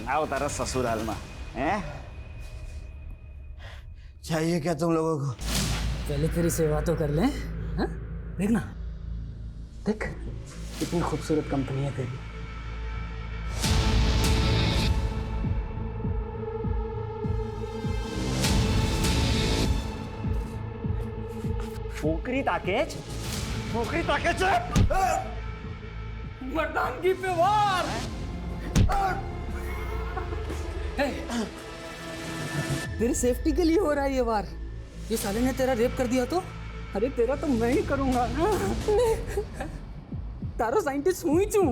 आओ तारा ससुराल में हैं? चाहिए क्या तुम लोगों को? पहले तेरी सेवा तो कर लें। हाँ? देखना, देख कितनी खूबसूरत कंपनी है तेरी। फोकरी ताकेच मर्दानगी पे वार। तेरी सेफ्टी के लिए हो रहा है ये वार। ये साले ने तेरा रेप कर दिया तो? अरे तेरा तो मैं ही करूंगा ना। तारो साइंटिस्ट हुई चू।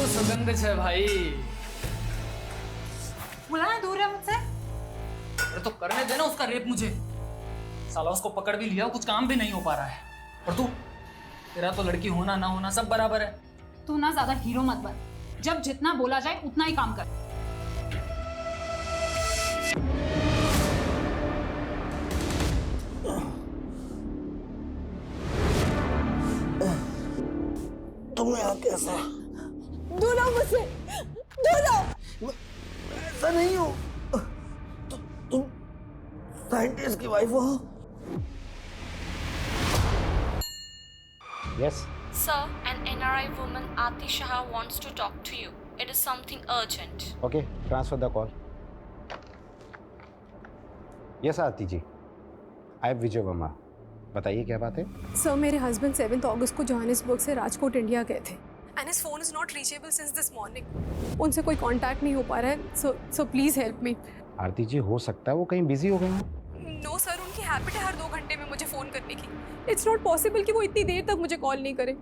सुगंध है भाई। बुलाना दूर है मुझसे। अरे तो करने देना उसका रेप मुझे। साला उसको पकड़ भी लिया, कुछ काम भी नहीं हो पा रहा है। और तू, तेरा तो लड़की होना ना होना सब बराबर है। तू ना ज्यादा हीरो मत बन। जब जितना बोला जाए उतना ही काम कर। तुम्हें यहाँ कैसा? दूर रहो मुझसे, दूर रहो। ऐसा नहीं हो। तुम साइंटिस्ट की वाइफ हो? Yes. Sir, an NRI woman Aati Shah wants to talk to you. It is something urgent. Okay, transfer the call. Yes, Aarti ji. I am विजय वर्मा। बताइए क्या बात है? सर, मेरे हस्बैंड 7 अगस्त को जोहानिसबर्ग से राजकोट इंडिया गए थे and his phone is not reachable since this morning. उनसे कोई कांटेक्ट नहीं हो पा रहा है। So please help me. आरती जी, हो सकता है वो कहीं बिजी हो गए हों। नो सर, उनकी हैबिट है हर 2 घंटे में मुझे फ़ोन करने की। इट्स नॉट पॉसिबल कि वो इतनी देर तक मुझे कॉल नहीं करे।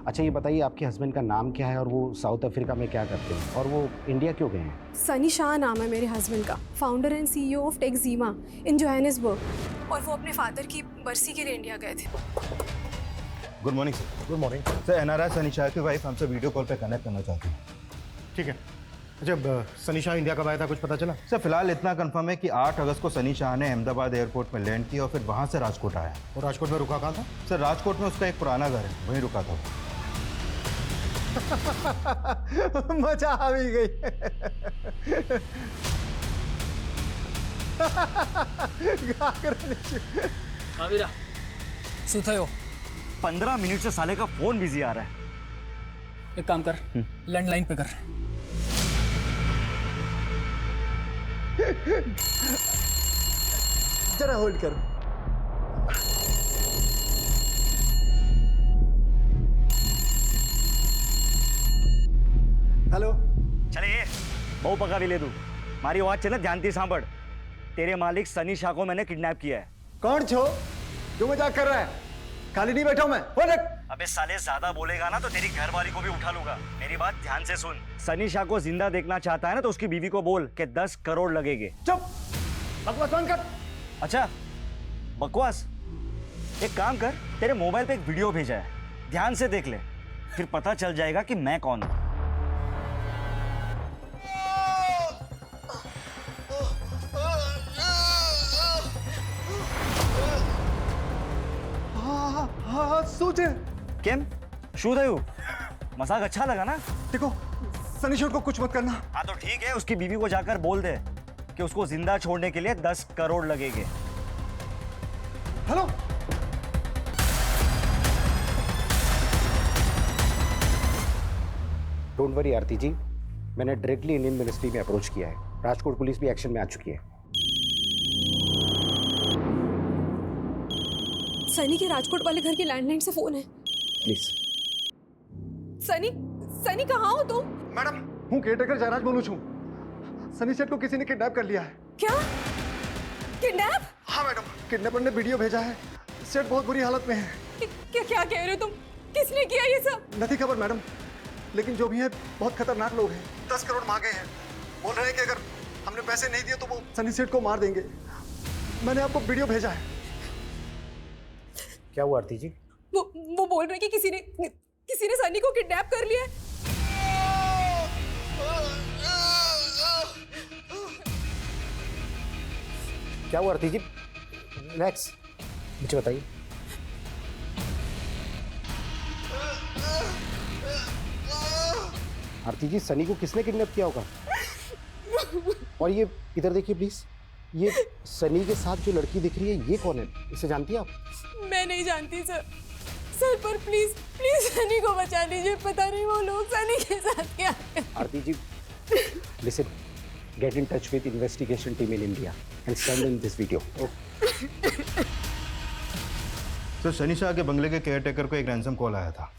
अच्छा ये बताइए आपके हस्बैंड का नाम क्या है और वो साउथ अफ्रीका में क्या करते हैं और वो इंडिया क्यों गए हैं? सनी शाह नाम है मेरे हस्बैंड का, फाउंडर एंड CEO ऑफ टेक्जीमा इन जोहानिसबर्ग। और वो अपने फादर की बरसी के लिए इंडिया गए थे। Good morning sir. Good morning sir. NRI Sunny Shah की वाइफ हमसे वीडियो कॉल पे कनेक्ट करना चाहती है। ठीक है। अच्छा, सनी शाह इंडिया कब आया था, कुछ पता चला? सर फिलहाल इतना कंफर्म है कि 8 अगस्त को सनी शाह ने अहमदाबाद एयरपोर्ट में लैंड किया और फिर वहाँ से राजकोट आया। और राजकोट में रुका कहाँ था? सर राजकोट में उसका एक पुराना घर है, वहीं रुका था। मजा आ भी गई। सुथयो 15 मिनट से साले का फोन बिजी आ रहा है। एक काम कर, लैंडलाइन पे कर। जरा होल्ड करो। हेलो। चले ये बहु पका भी ले दू। मारी आवाज चले ध्यान से सांभड़। तेरे मालिक सनी शाह को मैंने किडनैप किया है। कौन छो जो मजाक कर रहा है? खाली नहीं बैठा हूं मैं। अबे साले ज्यादा बोलेगा ना तो तेरी घरवाली को भी उठा लूंगा। मेरी बात ध्यान से सुन। सनी शाह को जिंदा देखना चाहता है ना तो उसकी बीवी को बोल कि 10 करोड़ लगेंगे। चुप, बकवास बंद कर। अच्छा बकवास? एक काम कर, तेरे मोबाइल पे एक वीडियो भेजा है, ध्यान से देख ले, फिर पता चल जाएगा कि मैं कौन हूं। हाँ, सूझे। केम शू थयु? मजाक अच्छा लगा ना? देखो, सनी शाह को कुछ मत करना। हाँ तो ठीक है, उसकी बीवी को जाकर बोल दे कि उसको जिंदा छोड़ने के लिए 10 करोड़ लगेंगे। हेलो। डोंट वरी आरती जी, मैंने डायरेक्टली इंडियन मिनिस्ट्री में अप्रोच किया है। राजकोट पुलिस भी एक्शन में आ चुकी है। सनी के राजकोट वाले घर की लैंडलाइन से फोन है। प्लीज। सनी कहाँ हो तुम? मैडम, हूँ केयरटेकर जयराज बोलू छू। सनी सेठ को किसी ने किडनैप कर लिया है। क्या? किडनैप? हाँ मैडम, किडनैपर ने वीडियो भेजा है। सेठ बहुत बुरी हालत में है। क्या कह रहे हो तुम? किसने किया ये सब? नहीं खबर मैडम, लेकिन जो भी है बहुत खतरनाक लोग हैं। 10 करोड़ मांगे हैं। बोल रहे हैं कि अगर हमने पैसे नहीं दिए तो वो सनी सेठ को मार देंगे। मैंने आपको वीडियो भेजा है। क्या हुआ आरती जी? वो बोल रहे कि किसी ने सनी को किडनैप कर लिया है। क्या हुआ आरती जी? रिलैक्स, मुझे बताइए। आरती जी, सनी को किसने किडनैप किया होगा? और ये इधर देखिए प्लीज, ये सनी के साथ जो लड़की दिख रही है ये कौन है? इसे जानती है आप? मैं नहीं जानती सर। सर पर प्लीज सनी को बचा लीजिए। पता नहीं वो लोग सनी के साथ क्या है। आरती जी, listen, get in touch with investigation team in India and send in this video. Sir Sunny Shah के बंगले के केयरटेकर को एक रैंसम कॉल आया था।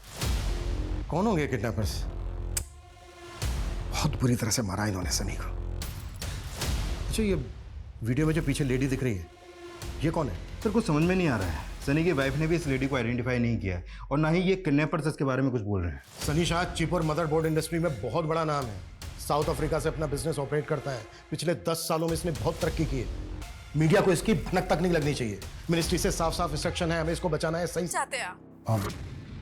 कौन होंगे किडनैपर्स? बहुत बुरी तरह से मारा इन्होंने सनी को। अच्छा, ये वीडियो में जो पीछे लेडी दिख रही है, ये कौन है? सर कुछ समझ में नहीं आ रहा है। सनी की वाइफ ने भी इस लेडी को आइडेंटिफाई नहीं किया है और ना ही ये किडनैपर्स इसके बारे में कुछ बोल रहे हैं। सनी शाह चिप और मदरबोर्ड इंडस्ट्री में बहुत बड़ा नाम है। साउथ अफ्रीका से अपना बिजनेस ऑपरेट करता है। पिछले 10 सालों में इसने बहुत तरक्की की है। मीडिया को इसकी भनक तक नहीं लगनी चाहिए। मिनिस्ट्री से साफ साफ इंस्ट्रक्शन है, हमें इसको बचाना है। सही चाहते हैं आप?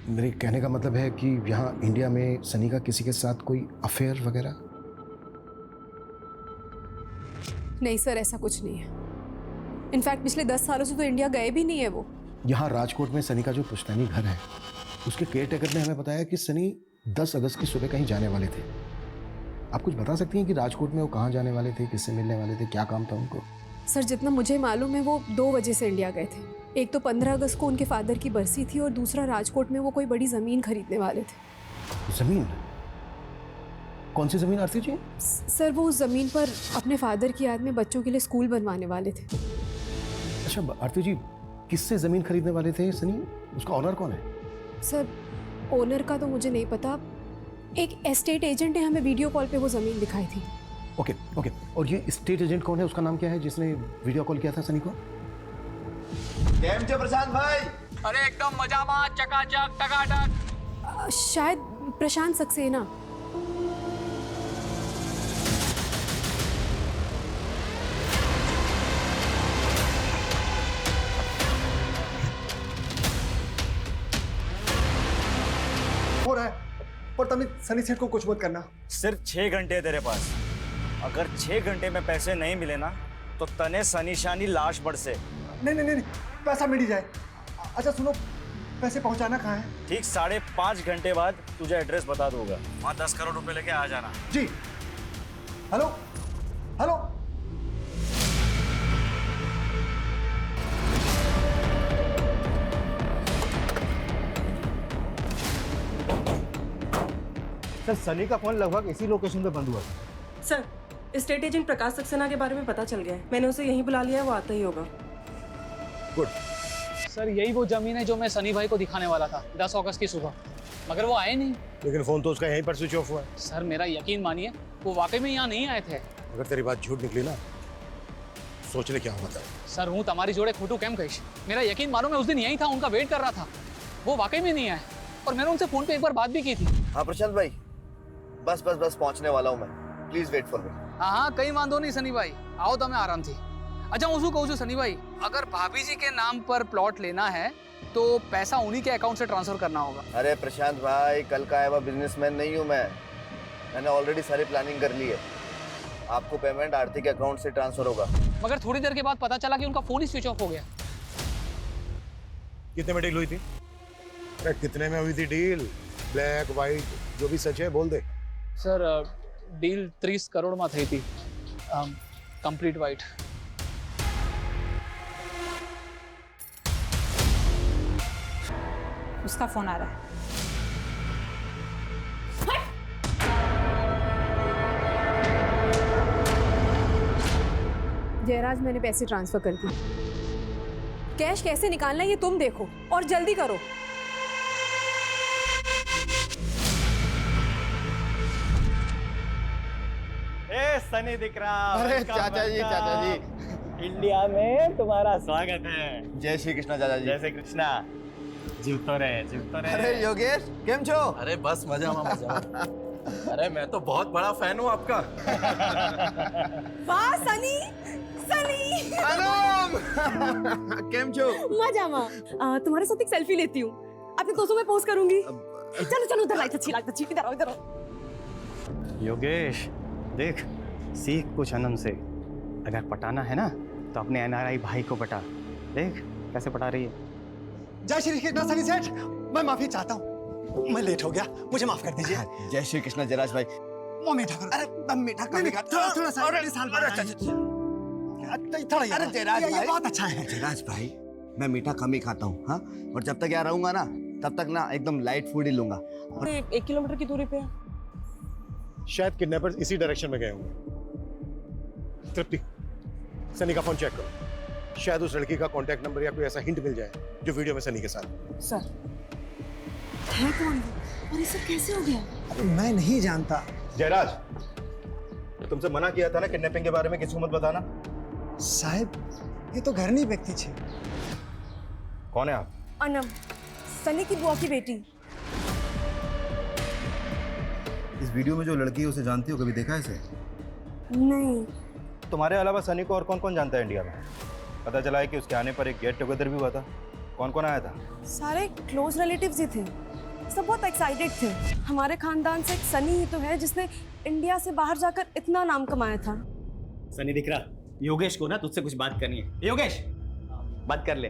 मेरे कहने का मतलब है कि यहाँ इंडिया में सनी का किसी के साथ कोई अफेयर वगैरह? नहीं सर, ऐसा कुछ नहीं है। इनफैक्ट पिछले 10 सालों से तो इंडिया गए भी नहीं है वो। यहाँ राजकोट में सनी का जो पुश्तैनी घर है, उसके केयरटेकर ने हमें बताया कि सनी 10 अगस्त की सुबह कहीं जाने वाले थे। आप कुछ बता सकती हैं कि राजकोट में वो कहाँ जाने वाले थे, किससे मिलने वाले थे, क्या काम था उनको? सर जितना मुझे मालूम है वो 2 वजह से इंडिया गए थे। एक तो 15 अगस्त को उनके फादर की बरसी थी और दूसरा राजकोट में वो कोई बड़ी ज़मीन खरीदने वाले थे। जमीन? कौन सी जमीन आरती जी? सर वो उस ज़मीन पर अपने फादर की याद में बच्चों के लिए स्कूल बनवाने वाले थे। अच्छा आरती जी, किससे जमीन खरीदने वाले थे सनी? उसका ऑनर कौन है? सर ओनर का तो मुझे नहीं पता। एक एस्टेट एजेंट ने हमें वीडियो कॉल पे वो ज़मीन दिखाई थी। ओके ओके, और ये स्टेट एजेंट कौन है? उसका नाम क्या है जिसने वीडियो कॉल किया था सनी को? केम छे प्रशांत भाई? अरे एकदम मजा में, चकाचक टकाटक। शायद प्रशांत सक्सेना। हो रहा है, पर तुम सनी सेठ को कुछ मत करना। सिर्फ 6 घंटे है तेरे पास। अगर 6 घंटे में पैसे नहीं मिले ना तो तने सनी शानी लाश बरसे। नहीं, पैसा मिल ही जाए। अच्छा सुनो, पैसे पहुंचाना कहाँ है? ठीक 5.5 घंटे बाद तुझे एड्रेस बता दूंगा। वहाँ 10 करोड़ रुपए लेके आ जाना। जी। हेलो हेलो, सर सनी का फोन लगभग इसी लोकेशन पे बंद हुआ था। सर, स्टेट एजेंट प्रकाश सक्सेना के बारे में पता चल गया है। मैंने उसे यहीं बुला लिया है, वो आता ही होगा। गुड। सर यही वो जमीन है जो मैं सनी भाई को दिखाने वाला था 10 अगस्त की सुबह, मगर वो आए नहीं। लेकिन फोन तो उसका यहीं पर स्विच ऑफ हुआ है। सर मेरा यकीन मानिए, वो वाकई में यहाँ नहीं आए थे। अगर तेरी बात झूठ निकली ना, सोच ले क्या हुआ था। सर हूँ तुम्हारी जोड़े खोटू केम कहीश। मेरा यकीन मानो, मैं उस दिन यहीं था, उनका वेट कर रहा था। वो वाकई में नहीं आए और मैंने उनसे फोन पे एक बार बात भी की थी। हाँ प्रशांत भाई, बस पहुंचने वाला हूँ मैं। Please wait for me. हाँ कहीं वांधो नहीं सनी भाई, आओ तो मैं आराम थी। अच्छा હું શું કહું છું सनी भाई, अगर भाभी जी के नाम पर प्लॉट लेना है तो पैसा उन्हीं के अकाउंट से ट्रांसफर करना होगा। अरे प्रशांत भाई, कल का आया हुआ बिजनेसमैन नहीं हूँ मैं। मैंने ऑलरेडी सारी प्लानिंग कर ली है। आपको पेमेंट आरती के अकाउंट से ट्रांसफर होगा। मगर थोड़ी देर के बाद पता चला कि उनका फोन ही स्विच ऑफ हो गया। कितने में डील हुई थी? अरे कितने में हुई थी डील? ब्लैक व्हाइट जो भी सच है बोल दे। सर डील 30 करोड़ में थी थी, कंप्लीट वाइट। उसका फोन आ रहा है। जयराज, मैंने पैसे ट्रांसफर कर दिए। कैश कैसे निकालना है ये तुम देखो और जल्दी करो। सनी दिख रहा। अरे चाचा जी, इंडिया में तुम्हारा स्वागत है। जय श्री कृष्णा चाचा जी। जय श्री कृष्णा। जीवतो रहे। अरे योगेश, केम छो? अरे बस मजा में मजा। अरे मैं तो बहुत बड़ा फैन हूँ आपका। वाह सनी, सनी केम छो? मजामा तुम्हारे साथ एक सेल्फी लेती हूँ अपने दोस्तों में पोस्ट करूंगी चलो चलो उधर लाइट अच्छी इधर आओ इधर आओ। योगेश देख, सीख कुछ अनम से। अगर पटाना है ना तो अपने एनआरआई भाई को पटा। देख कैसे पटा रही है। जय श्री कृष्ण सनी सेठ, मैं माफी चाहता हूँ, मैं लेट हो गया, मुझे माफ कर दीजिए। जय श्री कृष्ण जयराज भाई। वो मीठा करो। अरे दम मीठा करेगा थोड़ा सा अगले साल बाद थोड़ा अरे जयराज ये भाई, बहुत अच्छा है। जयराज भाई मैं मीठा कम ही खाता हूँ, हाँ, और जब तक यहाँ रहूंगा ना तब तक ना एकदम लाइट फूड ही लूंगा। और 1 किलोमीटर की दूरी पे है। शायद किडनैपर्स इसी डायरेक्शन में गए होंगे। तृप्ति, सनी का फोन चेक करो, शायद उस लड़की का कांटेक्ट नंबर या कोई ऐसा हिंट मिल जाए जो वीडियो में सनी के साथ। सर है कौन वो? और ये सब कैसे हो गया? अरे मैं नहीं जानता। जयराज, तुमसे मना किया था ना किडनैपिंग के बारे में किसी को मत बताना। साहब ये तो घरनी व्यक्ति छे। कौन है आप? अनम, सनी की बुआ की बेटी। इस वीडियो में जो लड़की है उसे जानती हो? कभी देखा है इसे? नहीं। तुम्हारे अलावा सनी को और कौन कौन जानता है इंडिया में? पता चला है कि उसके आने पर एक गेट टुगेदर भी हुआ था। कौन कौन आया था? सारे क्लोज रिलेटिव्स ही थे, सब बहुत एक्साइटेड थे। हमारे खानदान से एक सनी ही तो है जिसने इंडिया से बाहर जाकर इतना नाम कमाया था। सनी दिख रहा? योगेश को ना तुझसे कुछ बात करनी है। योगेश बात कर ले।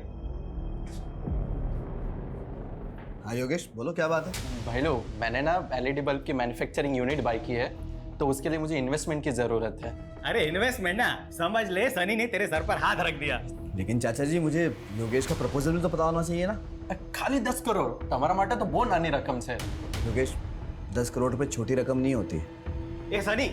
हाँ योगेश बोलो, क्या बात है? भाई लोग, मैंने ना एलईडी बल्ब की मैन्युफैक्चरिंग यूनिट बाय की है, तो उसके लिए मुझे इन्वेस्टमेंट की जरूरत है। अरे इन्वेस्टमेंट ना समझ ले, सनी ने तेरे सर पर हाथ रख दिया। लेकिन चाचा जी मुझे योगेश का प्रपोजल भी तो पता होना चाहिए ना। खाली 10 करोड़ તમારા માટે तो बहुत नानी रकम से। योगेश 10 करोड़ रुपए छोटी रकम नहीं होती। ए सनी,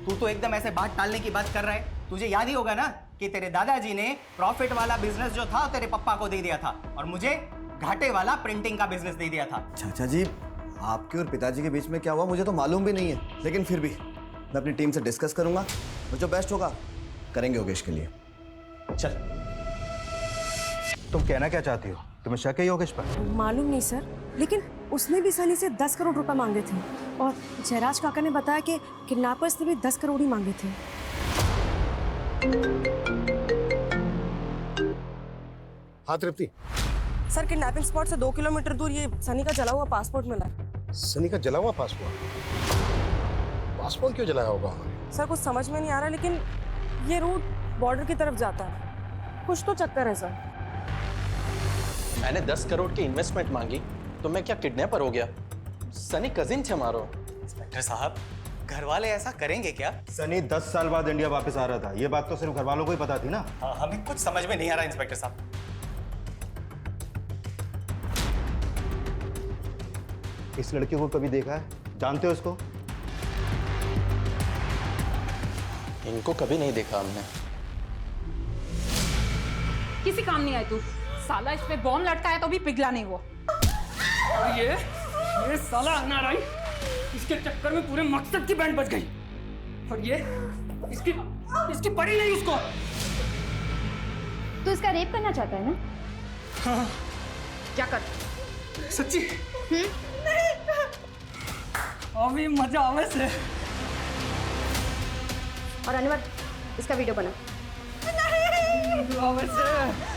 तू तो एकदम ऐसे बात टालने की बात कर रहा है। तुझे याद ही होगा ना कि तेरे दादाजी ने प्रॉफिट वाला बिजनेस जो था तेरे पप्पा को दे दिया था और मुझे घाटे वाला प्रिंटिंग का बिजनेस दे दिया था। चाचा जी आपके और पिताजी के बीच में क्या हुआ मुझे तो मालूम भी नहीं है, लेकिन फिर भी मैं अपनी टीम से डिस्कस करूंगा और जो बेस्ट होगा करेंगे योगेश के लिए। चल। तुम कहना क्या चाहती हो? तुम्हें शक है योगेश पर? मालूम नहीं सर, लेकिन उसने भी सनी से 10 करोड़ रुपए मांगे थे और जयराज काका ने बताया कि किडनैपर्स ने भी 10 करोड़ ही मांगे थे। हाँ तृप्ति। सर किडनैपिंग स्पॉट से 2 किलोमीटर दूर ये सनी का जला हुआ पासपोर्ट मिला। सनी का जला हुआ पासपोर्ट? पासपोर्ट क्यों जलाया होगा उन्होंने? सर कुछ समझ में नहीं आ रहा, लेकिन ये रूट बॉर्डर की तरफ जाता है, कुछ तो चक्कर है सर। मैंने 10 करोड़ की इन्वेस्टमेंट मांगी तो मैं क्या किडनैपर हो गया? सनी कजिन थे हमारो। इंस्पेक्टर साहब, घर वाले ऐसा करेंगे क्या? सनी 10 साल बाद इंडिया वापस आ रहा था, ये बात तो सिर्फ घर वालों को ही पता थी ना। हमें कुछ समझ में नहीं आ रहा इंस्पेक्टर साहब। इस लड़के को कभी देखा है? जानते हो उसको? इनको कभी नहीं देखा हमने। किसी काम नहीं आए तू। साला इस पे बॉम्ब लटका है तो भी पिघला नहीं वो। और ये साला एनआरआई, इसके चक्कर में पूरे मकसद की बैंड बज गई। और ये इसकी पड़ी नहीं उसको। तू इसका रेप करना चाहता है ना? हाँ। क्या कर? सच्ची? अभी मजा आवे से। और अनवर, इसका वीडियो बना। आवे से।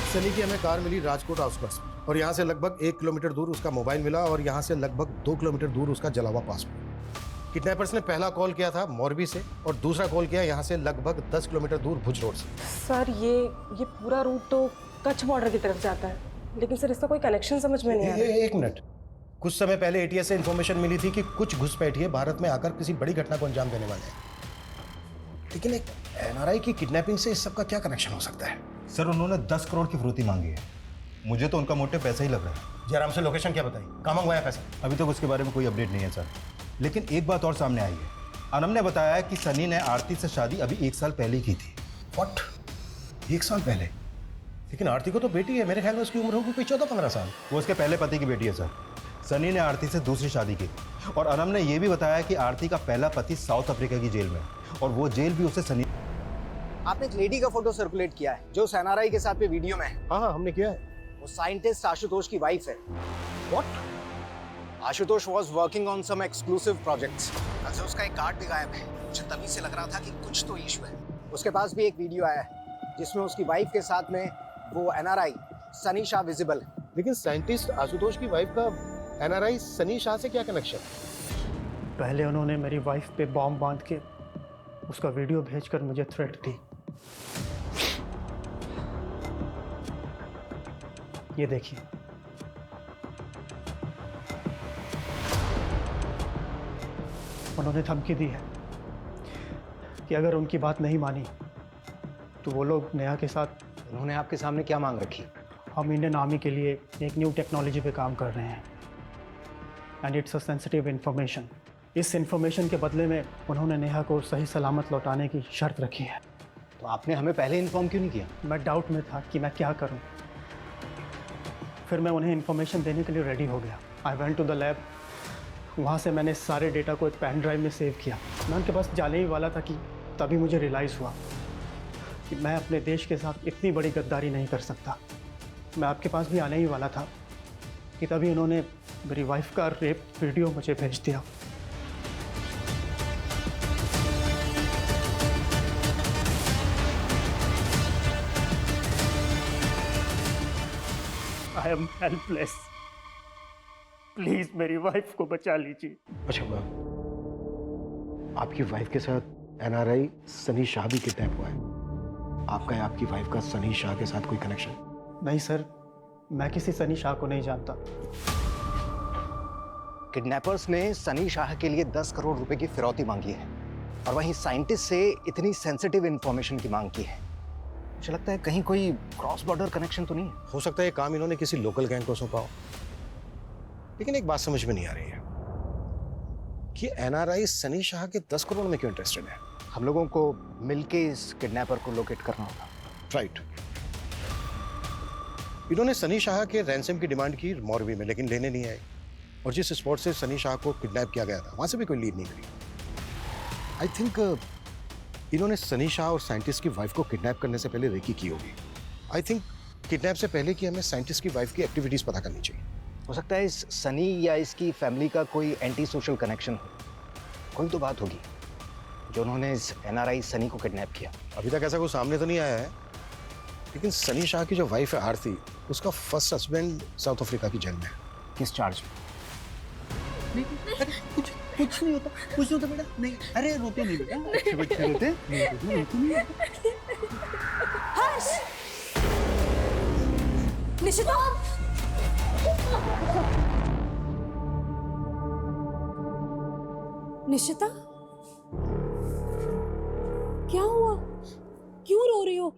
सनी की हमें कार मिली राजकोट आउटस्कर्ट्स में और यहाँ से लगभग 1 किलोमीटर दूर उसका मोबाइल मिला और यहाँ से लगभग 2 किलोमीटर दूर उसका जला हुआ पासपोर्ट। किडनैपर्स ने पहला कॉल किया था मोरबी से और दूसरा कॉल किया यहाँ से लगभग 10 किलोमीटर दूर भुज रोड से। सर ये पूरा रूट तो कच्छ बॉर्डर की तरफ जाता है, लेकिन सर इसका कोई कनेक्शन समझ में नहीं आ रहा। एक मिनट, कुछ समय पहले एटीएस से इन्फॉर्मेशन मिली थी कि कुछ घुसपैठिए भारत में आकर किसी बड़ी घटना को अंजाम देने वाले हैं, लेकिन एक एनआरआई की किडनैपिंग से इस सब का क्या कनेक्शन हो सकता है? सर उन्होंने 10 करोड़ की फिरौती मांगी है। मुझे तो उनका मोटिव पैसा ही लग रहा है। जयराम से लोकेशन क्या बताई? कहाँ मंगवाया पैसा? अभी तक उसके बारे में कोई अपडेट नहीं है सर, लेकिन एक बात और सामने आई है। अनम ने बताया कि सनी ने आरती से शादी अभी 1 साल पहले की थी। व्हाट? 1 साल पहले? लेकिन आरती को तो बेटी है, मेरे ख्याल में उसकी उम्र होगी कोई 14-15 साल। वो उसके पहले पति की बेटी है सर। सनी ने आरती से दूसरी शादी की और अनम ने यह भी बताया कि आरती का पहला पति साउथ अफ्रीका की जेल में और वो जेल भी उसे सनी। आपने एक लेडी का फोटो सर्कुलेट किया है जो एनआरआई के साथ पे वीडियो में है। हाँ हमने किया है। वो साइंटिस्ट आशुतोष की वाइफ है। What? Ashutosh was working on some exclusive projects। कल से उसका एक गार्ड भी गायब है। मुझे तभी से लग रहा था कि कुछ तो इशू है। उसके पास भी एक वीडियो आया है जिसमें उसकी वाइफ के साथ में वो NRI सनी शाह विजिबल है। लेकिन साइंटिस्ट आशुतोष की वाइफ का NRI सनी शाह से क्या कनेक्शन? पहले उन्होंने मेरी वाइफ पे बॉम्ब बांध के उसका वीडियो भेजकर मुझे थ्रेट दी। ये देखिए, उन्होंने धमकी दी है कि अगर उनकी बात नहीं मानी तो वो लोग नेहा के साथ। उन्होंने आपके सामने क्या मांग रखी? हम इंडियन आर्मी के लिए एक न्यू टेक्नोलॉजी पे काम कर रहे हैं and it's a sensitive information. इस इंफॉर्मेशन के बदले में उन्होंने नेहा को सही सलामत लौटाने की शर्त रखी है। तो आपने हमें पहले इन्फॉर्म क्यों नहीं किया? मैं डाउट में था कि मैं क्या करूं। फिर मैं उन्हें इन्फॉर्मेशन देने के लिए रेडी हो गया। I went to the lab. वहाँ से मैंने सारे डेटा को एक पेन ड्राइव में सेव किया। मैं उनके पास जाने ही वाला था कि तभी मुझे रियलाइज़ हुआ कि मैं अपने देश के साथ इतनी बड़ी गद्दारी नहीं कर सकता। मैं आपके पास भी आने ही वाला था कि तभी उन्होंने मेरी वाइफ का रेप वीडियो मुझे भेज दिया। I am helpless. प्लीज मेरी वाइफ को बचा लीजिए। अच्छा, आपकी वाइफ के साथ NRI सनी शाह भी किडनैप हुआ है। आपका या आपकी वाइफ का सनी शाह के साथ कोई कनेक्शन? नहीं सर, मैं किसी सनी शाह को नहीं जानता। किडनैपर्स ने सनी शाह के लिए 10 करोड़ रुपए की फिरौती मांगी है और वहीं साइंटिस्ट से इतनी सेंसिटिव इंफॉर्मेशन की मांग की है। मुझे लगता है कहीं कोई क्रॉस बॉर्डर कनेक्शन तो नहीं है। हो सकता है ये काम इन्होंने किसी लोकल गैंग को सौंपा हो। लेकिन एक बात समझ में नहीं आ रही है कि NRI सनी शाह के 10 करोड़ में क्यों इंटरेस्टेड है? हम लोगों को मिलके इस किडनैपर को लोकेट करना होगा। राइट। इन्होंने सनी शाह के रैंसम की डिमांड की मॉरबी में, लेकिन लेने नहीं आए। और जिस स्पॉट से सनी शाह को किडनैप किया गया था वहां से भी कोई लीड नहीं मिली। आई थिंक इन्होंने सनी शाह और साइंटिस्ट की वाइफ को किडनैप करने से पहले रेकी की होगी। आई थिंक किडनैप से पहले कि हमें साइंटिस्ट की वाइफ की एक्टिविटीज पता करनी चाहिए। हो सकता है इस सनी या इसकी फैमिली का कोई एंटी सोशल कनेक्शन हो। कोई तो बात होगी जो उन्होंने इस NRI सनी को किडनैप किया। अभी तक ऐसा कोई सामने तो नहीं आया है, लेकिन सनी शाह की जो वाइफ है आरती, उसका फर्स्ट हस्बैंड साउथ अफ्रीका की जेल में है। किस चार्ज में? कुछ नहीं होता, कुछ नहीं होता बेटा। नहीं, अरे रोते नहीं बेटा, अच्छे बच्चे रोते नहीं। हर्ष! निशिता! निशिता, क्या हुआ? क्यों रो रही हो?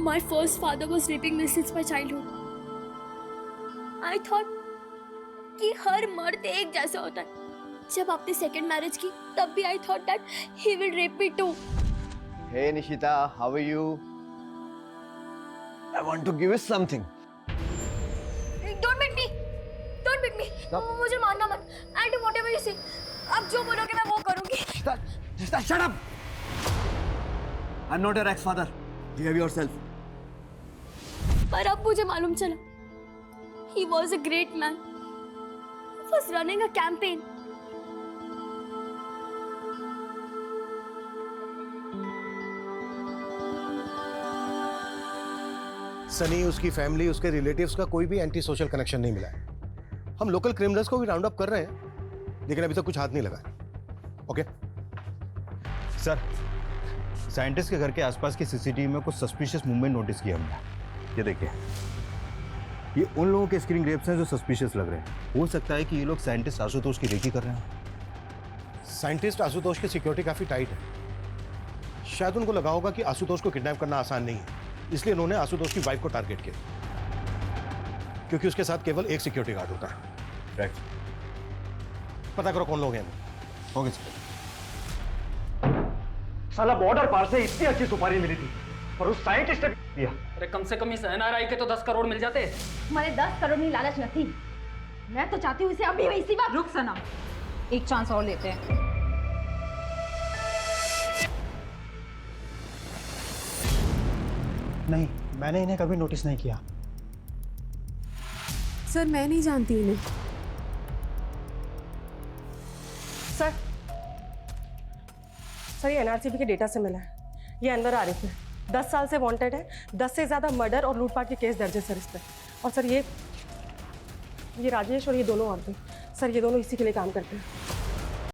My first father was raping me since my childhood. I thought कि हर मर्द एक जैसा होता है। जब आपने सेकंड मैरिज की तब भी I thought that he will rape me too. Hey Nishita, how are you? I want to give you something. Don't beat me. Don't beat me. मुझे मारना मत. I'll do whatever you say. आप जो बोलोगे मैं वो करूँगी. Nishita, shut up. I'm not your ex-father. Behave yourself. पर अब मुझे मालूम चला. He was a great man. He was running a campaign. Sunny, उसकी फैमिली, उसके रिलेटिव्स का कोई भी एंटी सोशल कनेक्शन नहीं मिला है। हम लोकल क्रिमिनल्स को भी राउंड अप कर रहे हैं, लेकिन अभी तक कुछ हाथ नहीं लगा। ओके सर, साइंटिस्ट के घर के आसपास की सीसीटीवी में कुछ सस्पिशियस मूवमेंट नोटिस किया हमने। ये देखिए, ये उन लोगों के स्क्रीन ग्रेप्स हैं जो सस्पिशियस लग रहे हैं। हो सकता है कि ये लोग साइंटिस्ट आशुतोष की रेकी कर रहे हैं। साइंटिस्ट आशुतोष की सिक्योरिटी काफी टाइट है। शायद उनको लगा होगा कि आशुतोष को किडनैप करना आसान नहीं है, इसलिए उन्होंने आशुतोष की वाइफ को टारगेट किया, क्योंकि उसके साथ केवल एक सिक्योरिटी गार्ड होता है। राइट, पता करो कौन लोग हैं। Okay sir. साला बॉर्डर पार से इतनी अच्छी सुपारी मिली थी और उस साइंटिस्ट ने दिया। अरे कम से कम इस NRI के तो 10 करोड़ मिल जाते। મને 10 કરોડની લાલચ નથી। मैं तो चाहती हूँ इसे अभी इसी वक्त। रुक सनम, एक चांस और लेते हैं। नहीं, मैंने इन्हें कभी नोटिस नहीं किया। सर मैं नहीं जानती इन्हें। सर सर ये एनआरसीबी के डेटा से मिला है। ये अनवर आरिफ है, 10 साल से वांटेड है, 10 से ज़्यादा मर्डर और लूटपाट के केस दर्ज है सर इस पर। और सर ये राजेश और ये दोनों औरतें, सर ये दोनों इसी के लिए काम करते हैं।